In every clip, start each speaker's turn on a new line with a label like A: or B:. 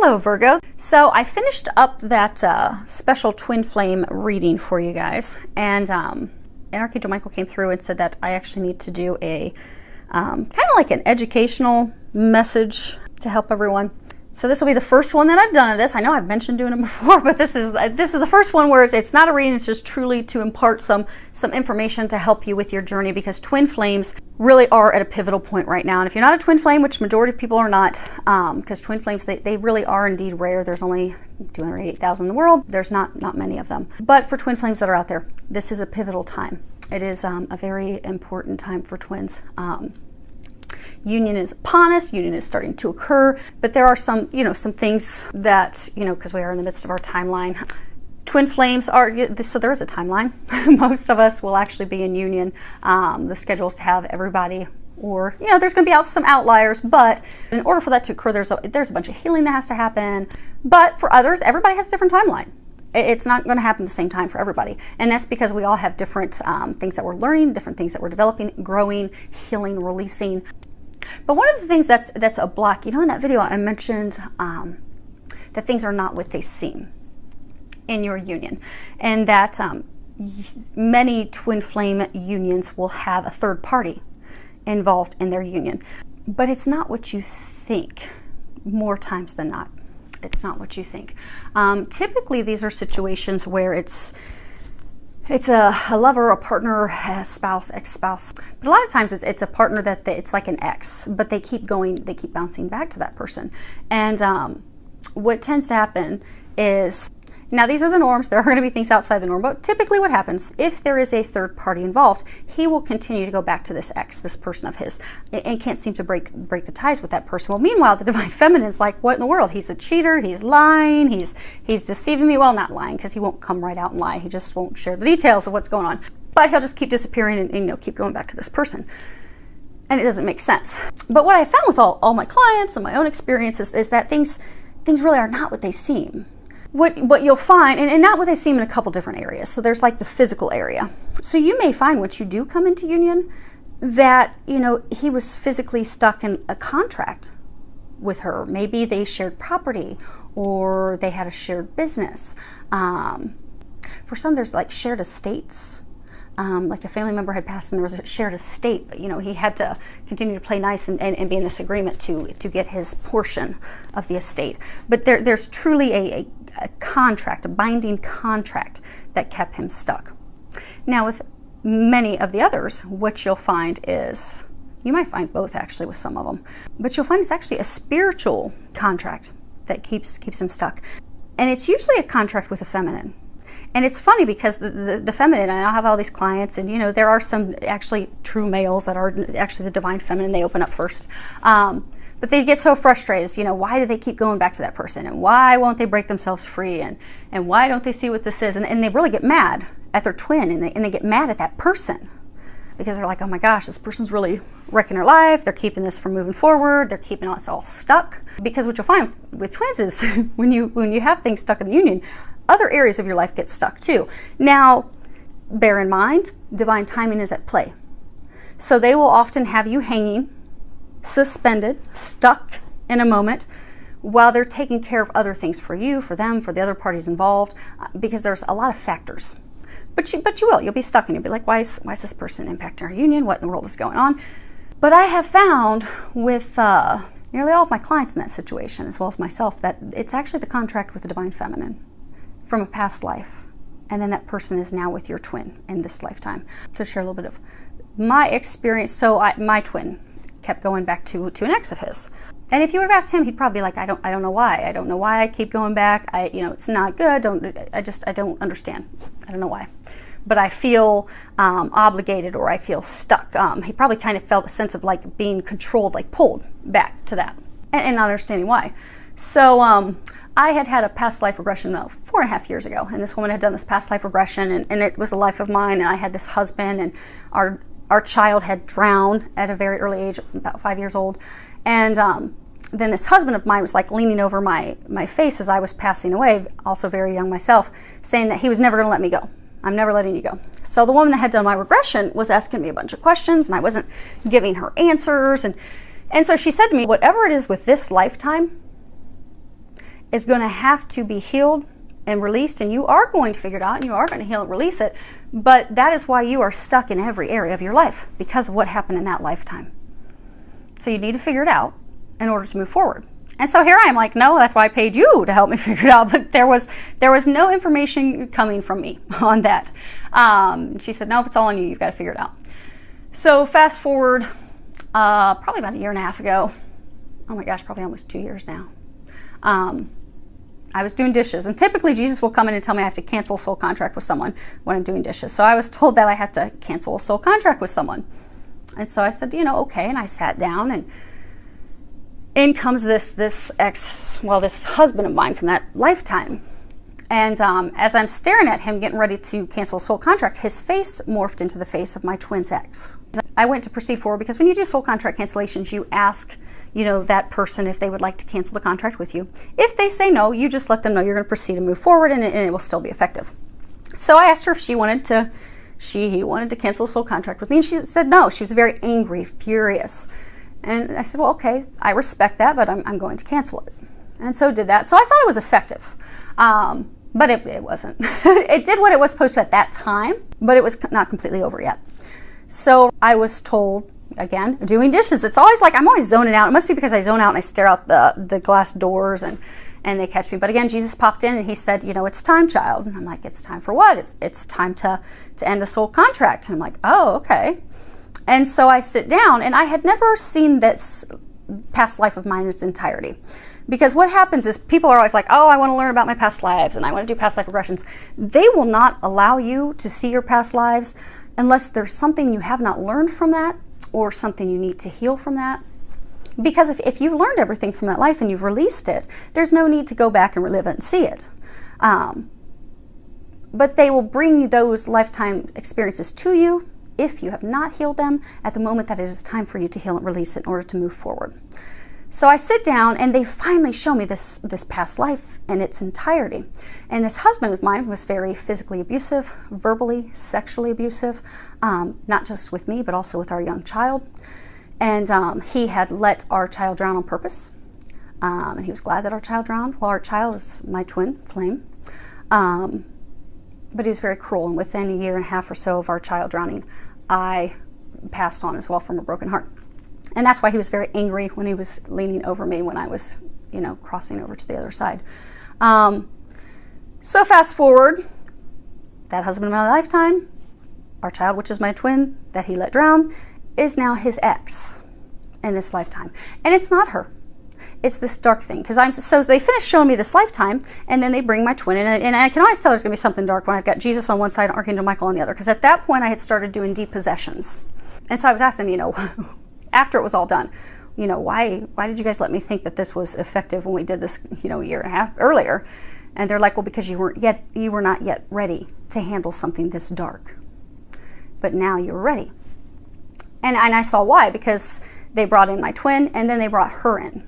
A: Hello Virgo. So I finished up that special twin flame reading for you guys, and Archangel Michael came through and said that I actually need to do a kind of like an educational message to help everyone. So this will be the first one that I've done of this. I know I've mentioned doing it before, but this is the first one where it's not a reading, it's just truly to impart some information to help you with your journey, because twin flames really are at a pivotal point right now. And if you're not a twin flame, which majority of people are not, because twin flames, they really are indeed rare. There's only 288,000 in the world. There's not many of them. But for twin flames that are out there, this is a pivotal time. It is a very important time for twins. Union is upon us, union is starting to occur, but there are some things that, because we are in the midst of our timeline. Twin flames are, so there is a timeline. Most of us will actually be in union. The schedule is to have everybody, or, there's going to be some outliers, but in order for that to occur, there's a bunch of healing that has to happen. But for others, everybody has a different timeline. It's not going to happen at the same time for everybody. And that's because we all have different things that we're learning, different things that we're developing, growing, healing, releasing. But one of the things that's a block, in that video I mentioned that things are not what they seem in your union, and that many twin flame unions will have a third party involved in their union. But it's not what you think, more times than not. It's not what you think. Typically these are situations where it's a lover, a partner, a spouse, ex-spouse. But a lot of times it's a partner that it's like an ex, but they keep bouncing back to that person. And what tends to happen is, now these are the norms, there are going to be things outside the norm, but typically what happens, if there is a third party involved, he will continue to go back to this ex, this person of his, and can't seem to break the ties with that person. Well, meanwhile, the divine feminine's like, what in the world? He's a cheater, he's lying, he's deceiving me. Well, not lying, because he won't come right out and lie. He just won't share the details of what's going on. But he'll just keep disappearing and keep going back to this person. And it doesn't make sense. But what I found with all my clients and my own experiences is that things really are not what they seem. What you'll find, and not what they seem in a couple different areas. So there's like the physical area. So you may find once you do come into union that, he was physically stuck in a contract with her. Maybe they shared property, or they had a shared business. For some, there's like shared estates. Like a family member had passed and there was a shared estate, but he had to continue to play nice and be in this agreement to get his portion of the estate. But there's truly a contract, a binding contract that kept him stuck. Now with many of the others, what you'll find is, you might find both actually with some of them, but you'll find it's actually a spiritual contract that keeps him stuck. And it's usually a contract with a feminine. And it's funny because the feminine, and I have all these clients, and there are some actually true males that are actually the divine feminine, they open up first. But they get so frustrated, why do they keep going back to that person? And why won't they break themselves free? And why don't they see what this is? And they really get mad at their twin, and they get mad at that person. Because they're like, oh my gosh, this person's really wrecking their life. They're keeping this from moving forward. They're keeping us all stuck. Because what you'll find with twins is when you have things stuck in the union, other areas of your life get stuck too. Now, bear in mind, divine timing is at play. So they will often have you hanging, suspended, stuck in a moment while they're taking care of other things for you, for them, for the other parties involved, because there's a lot of factors. But you'll be stuck and you'll be like, why is this person impacting our union? What in the world is going on? But I have found with nearly all of my clients in that situation, as well as myself, that it's actually the contract with the divine feminine from a past life, and then that person is now with your twin in this lifetime. To share a little bit of my experience, so my twin kept going back to an ex of his, and if you would have asked him, he'd probably be like, I don't know why I keep going back. It's not good. I don't understand. I don't know why, but I feel obligated, or I feel stuck. He probably kind of felt a sense of like being controlled, like pulled back to that, and not understanding why. So I had a past life regression 4.5 years ago, and this woman had done this past life regression, and it was a life of mine, and I had this husband, and our child had drowned at a very early age, about 5 years old, and then this husband of mine was like leaning over my face as I was passing away, also very young myself, saying that he was never going to let me go. I'm never letting you go. So the woman that had done my regression was asking me a bunch of questions, and I wasn't giving her answers, and so she said to me, whatever it is with this lifetime, is going to have to be healed and released, and you are going to figure it out, and you are going to heal and release it. But that is why you are stuck in every area of your life, because of what happened in that lifetime. So you need to figure it out in order to move forward. And so here I am like, no, that's why I paid you to help me figure it out. But there was no information coming from me on that. She said, nope, it's all on you. You've got to figure it out. So fast forward, probably about a year and a half ago. Oh my gosh, probably almost 2 years now. I was doing dishes, and typically Jesus will come in and tell me I have to cancel a soul contract with someone when I'm doing dishes. So I was told that I had to cancel a soul contract with someone. And so I said, okay. And I sat down, and in comes this husband of mine from that lifetime. And as I'm staring at him, getting ready to cancel a soul contract, his face morphed into the face of my twin's ex. I went to proceed forward because when you do soul contract cancellations, you ask that person if they would like to cancel the contract with you. If they say no, you just let them know you're going to proceed and move forward, and it will still be effective. So I asked her if he wanted to cancel a soul contract with me, and she said no. She was very angry, furious. And I said, well, okay, I respect that, but I'm going to cancel it. And so did that. So I thought it was effective, but it wasn't. It did what it was supposed to at that time, but it was not completely over yet. So I was told, again, doing dishes, it's always like I'm always zoning out. It must be because I zone out and I stare out the glass doors and they catch me. But again, Jesus popped in and he said, it's time, child. And I'm like, it's time for what? It's time to end a soul contract. And I'm like, oh, okay. And so I sit down, and I had never seen this past life of mine in its entirety. Because what happens is people are always like, oh, I want to learn about my past lives, and I want to do past life regressions. They will not allow you to see your past lives unless there's something you have not learned from that, or something you need to heal from that. Because if you've learned everything from that life and you've released it, there's no need to go back and relive it and see it. But they will bring those lifetime experiences to you if you have not healed them at the moment that it is time for you to heal and release it in order to move forward. So I sit down, and they finally show me this past life in its entirety. And this husband of mine was very physically abusive, verbally, sexually abusive, not just with me, but also with our young child. And he had let our child drown on purpose. And he was glad that our child drowned. Well, our child is my twin flame. But he was very cruel. And within a year and a half or so of our child drowning, I passed on as well from a broken heart. And that's why he was very angry when he was leaning over me when I was, crossing over to the other side. So fast forward, that husband of my lifetime, our child, which is my twin, that he let drown, is now his ex in this lifetime. And it's not her. It's this dark thing. So they finish showing me this lifetime, and then they bring my twin in, and I can always tell there's going to be something dark when I've got Jesus on one side and Archangel Michael on the other, because at that point I had started doing depossessions. And so I was asking them, after it was all done, why did you guys let me think that this was effective when we did this, a year and a half earlier? And they're like, well, because you were not yet ready to handle something this dark. But now you're ready. And I saw why, because they brought in my twin, and then they brought her in,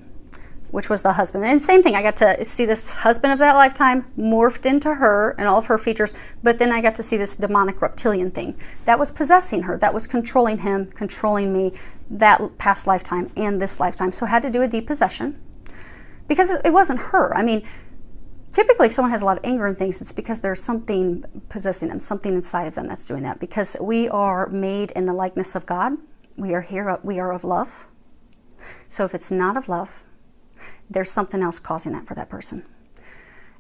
A: which was the husband. And same thing, I got to see this husband of that lifetime morphed into her and all of her features, but then I got to see this demonic reptilian thing that was possessing her, that was controlling him, controlling me, that past lifetime and this lifetime. So I had to do a depossession because it wasn't her. I mean, typically if someone has a lot of anger and things, it's because there's something possessing them, something inside of them that's doing that, because we are made in the likeness of God. We are of love. So if it's not of love, there's something else causing that for that person.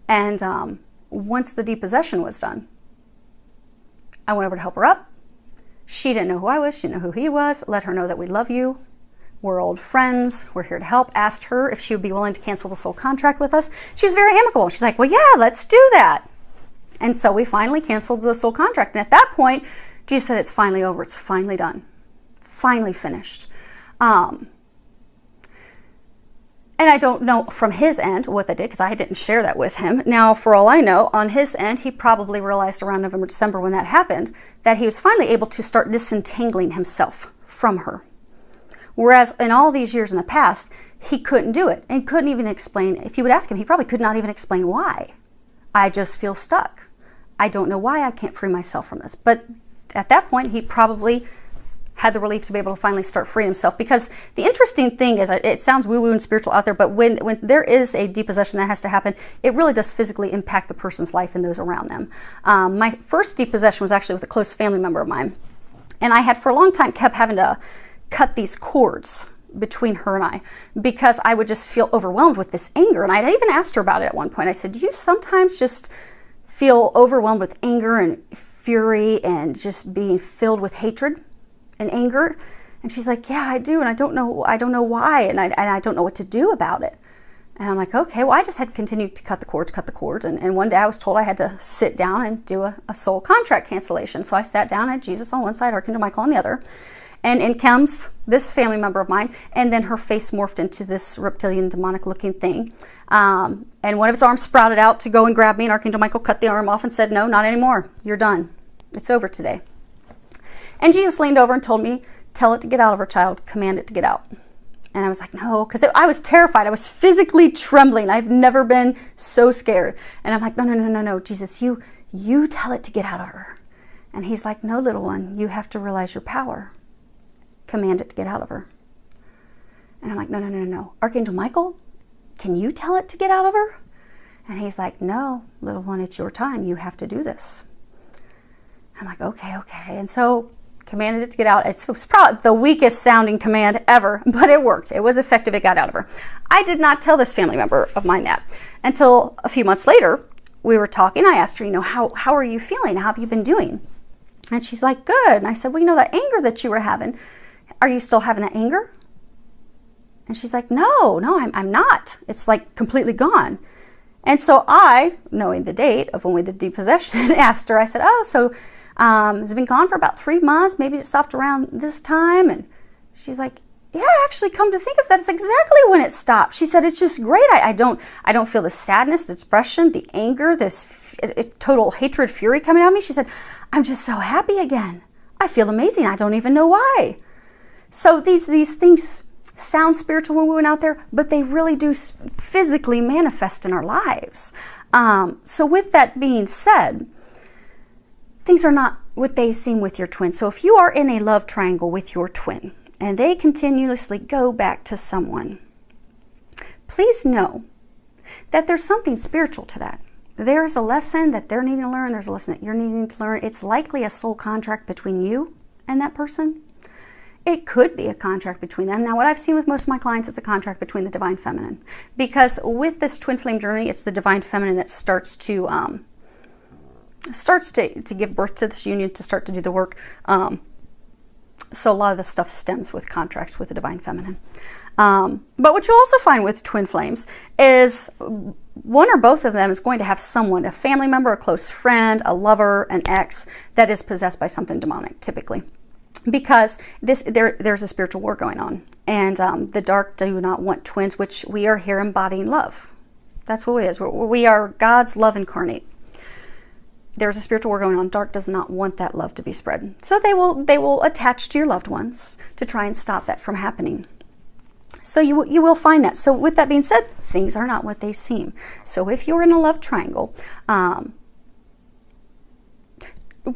A: And once the depossession was done, I went over to help her up. She didn't know who I was. She didn't know who he was. Let her know that we love you. We're old friends. We're here to help. Asked her if she would be willing to cancel the soul contract with us. She was very amicable. She's like, well, yeah, let's do that. And so we finally canceled the soul contract. And at that point, Jesus said, it's finally over. It's finally done. Finally finished. And I don't know from his end what they did, because I didn't share that with him. Now, for all I know, on his end, he probably realized around November, December when that happened, that he was finally able to start disentangling himself from her. Whereas in all these years in the past, he couldn't do it and couldn't even explain. If you would ask him, he probably could not even explain why. I just feel stuck. I don't know why I can't free myself from this. But at that point, he probably had the relief to be able to finally start freeing himself. Because the interesting thing is, it sounds woo-woo and spiritual out there, but when there is a depossession that has to happen, it really does physically impact the person's life and those around them. My first depossession was actually with a close family member of mine. And I had for a long time kept having to cut these cords between her and I, because I would just feel overwhelmed with this anger. And I even asked her about it at one point. I said, do you sometimes just feel overwhelmed with anger and fury and just being filled with hatred and anger? And she's like, yeah, I do. And I don't know why. And I don't know what to do about it. And I'm like, okay, well, I just had to continue to cut the cords. And one day I was told I had to sit down and do a soul contract cancellation. So I sat down, at Jesus on one side, Archangel Michael on the other. And in comes this family member of mine, and then her face morphed into this reptilian, demonic-looking thing. And one of its arms sprouted out to go and grab me, and Archangel Michael cut the arm off and said, no, not anymore. You're done. It's over today. And Jesus leaned over and told me, tell it to get out of her, child. Command it to get out. And I was like, no, because I was terrified. I was physically trembling. I've never been so scared. And I'm like, no, Jesus, you tell it to get out of her. And he's like, no, little one, you have to realize your power. Command it to get out of her. And I'm like, no. Archangel Michael, can you tell it to get out of her? And he's like, no, little one, it's your time. You have to do this. I'm like, okay. And so commanded it to get out. It was probably the weakest sounding command ever, but it worked. It was effective. It got out of her. I did not tell this family member of mine that until a few months later. We were talking. I asked her, how are you feeling? How have you been doing? And she's like, good. And I said, well, that anger that you were having, are you still having that anger? And she's like, no, I'm not. It's like completely gone. And so I, knowing the date of when we did depossession, asked her, I said, oh, so has it been gone for about 3 months? Maybe it stopped around this time. And she's like, yeah, actually, come to think of that, it's exactly when it stopped. She said, it's just great. I don't feel the sadness, the depression, the anger, this total hatred, fury coming out of me. She said, I'm just so happy again. I feel amazing. I don't even know why. So these things sound spiritual when we went out there, but they really do physically manifest in our lives. So with that being said, things are not what they seem with your twin. So if you are in a love triangle with your twin and they continuously go back to someone, please know that there's something spiritual to that. There's a lesson that they're needing to learn. There's a lesson that you're needing to learn. It's likely a soul contract between you and that person. It could be a contract between them. Now, what I've seen with most of my clients, it's a contract between the Divine Feminine. Because with this twin flame journey, it's the Divine Feminine that starts to give birth to this union, to start to do the work. So a lot of this stuff stems with contracts with the Divine Feminine. But what you'll also find with twin flames is one or both of them is going to have someone, a family member, a close friend, a lover, an ex, that is possessed by something demonic, typically. Because there's a spiritual war going on. And the dark do not want twins, which we are here embodying love. That's what it is. We are God's love incarnate. There's a spiritual war going on. Dark does not want that love to be spread. So they will attach to your loved ones to try and stop that from happening. So you will find that. So with that being said, things are not what they seem. So if you're in a love triangle,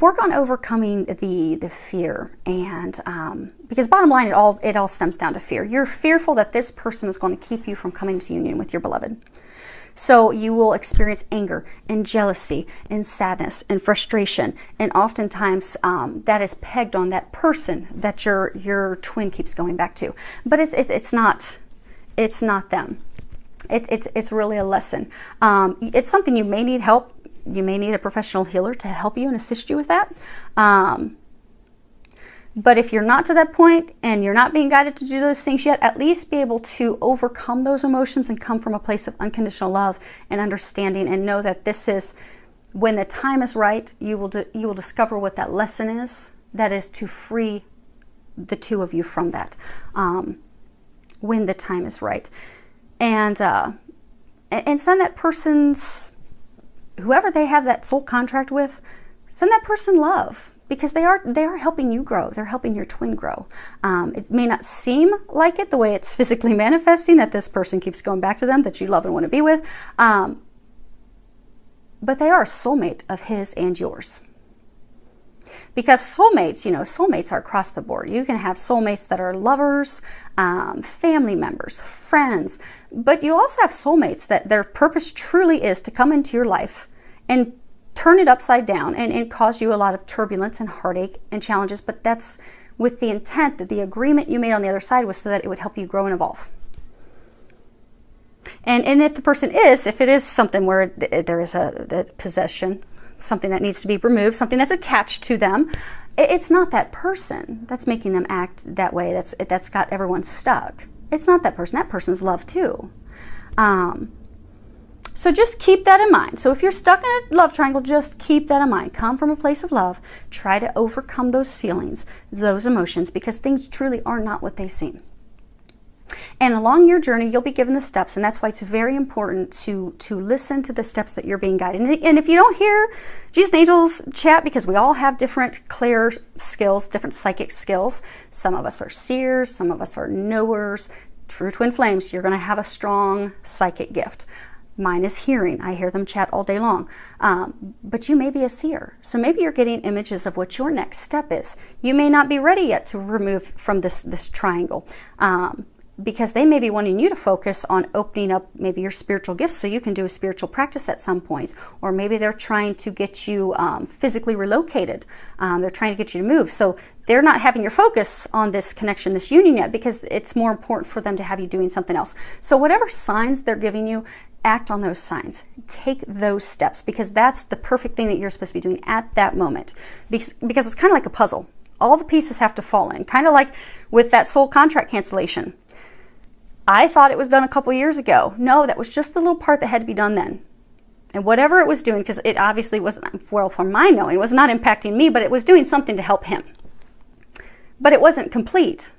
A: work on overcoming the fear, and because bottom line, it all stems down to fear. You're fearful that this person is going to keep you from coming to union with your beloved. So you will experience anger and jealousy and sadness and frustration, and oftentimes that is pegged on that person that your twin keeps going back to. But it's not them. It's really a lesson. It's something you may need help. You may need a professional healer to help you and assist you with that. But if you're not to that point and you're not being guided to do those things yet, at least be able to overcome those emotions and come from a place of unconditional love and understanding, and know that this is, when the time is right, you will discover what that lesson is. That is to free the two of you from that when the time is right. And send that person's, whoever they have that soul contract with, send that person love, because they are helping you grow. They're helping your twin grow. It may not seem like it the way it's physically manifesting, that this person keeps going back to them, that you love and want to be with, but they are a soulmate of his and yours. Because soulmates, you know, soulmates are across the board. You can have soulmates that are lovers, family members, friends, but you also have soulmates that their purpose truly is to come into your life and turn it upside down and cause you a lot of turbulence and heartache and challenges, but that's with the intent that the agreement you made on the other side was so that it would help you grow and evolve. And if the person is, if it is something where there is a possession, something that needs to be removed, something that's attached to them, it's not that person that's making them act that way, that's got everyone stuck. It's not that person. That person's loved too. So just keep that in mind. So if you're stuck in a love triangle, just keep that in mind. Come from a place of love. Try to overcome those feelings, those emotions, because things truly are not what they seem. And along your journey, you'll be given the steps, and that's why it's very important to listen to the steps that you're being guided. And if you don't hear Jesus and Angels chat, because we all have different clear skills, different psychic skills. Some of us are seers, some of us are knowers. True twin flames, you're going to have a strong psychic gift. Mine is hearing. I hear them chat all day long. But you may be a seer. So maybe you're getting images of what your next step is. You may not be ready yet to remove from this triangle. Because they may be wanting you to focus on opening up maybe your spiritual gifts so you can do a spiritual practice at some point. Or maybe they're trying to get you physically relocated. They're trying to get you to move. So they're not having your focus on this connection, this union yet, because it's more important for them to have you doing something else. So whatever signs they're giving you, act on those signs. Take those steps, because that's the perfect thing that you're supposed to be doing at that moment. Because it's kind of like a puzzle. All the pieces have to fall in. Kind of like with that soul contract cancellation. I thought it was done a couple years ago. No, that was just the little part that had to be done then. And whatever it was doing, because it obviously wasn't, well, from my knowing, it was not impacting me, but it was doing something to help him. But it wasn't complete.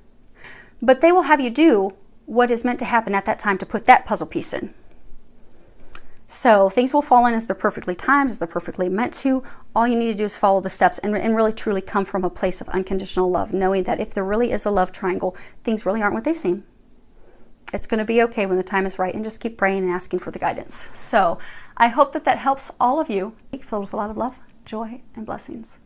A: But they will have you do what is meant to happen at that time to put that puzzle piece in. So things will fall in as they're perfectly timed, as they're perfectly meant to. All you need to do is follow the steps and really truly come from a place of unconditional love, knowing that if there really is a love triangle, things really aren't what they seem. It's going to be okay when the time is right, and just keep praying and asking for the guidance. So I hope that helps all of you. Filled with a lot of love, joy, and blessings.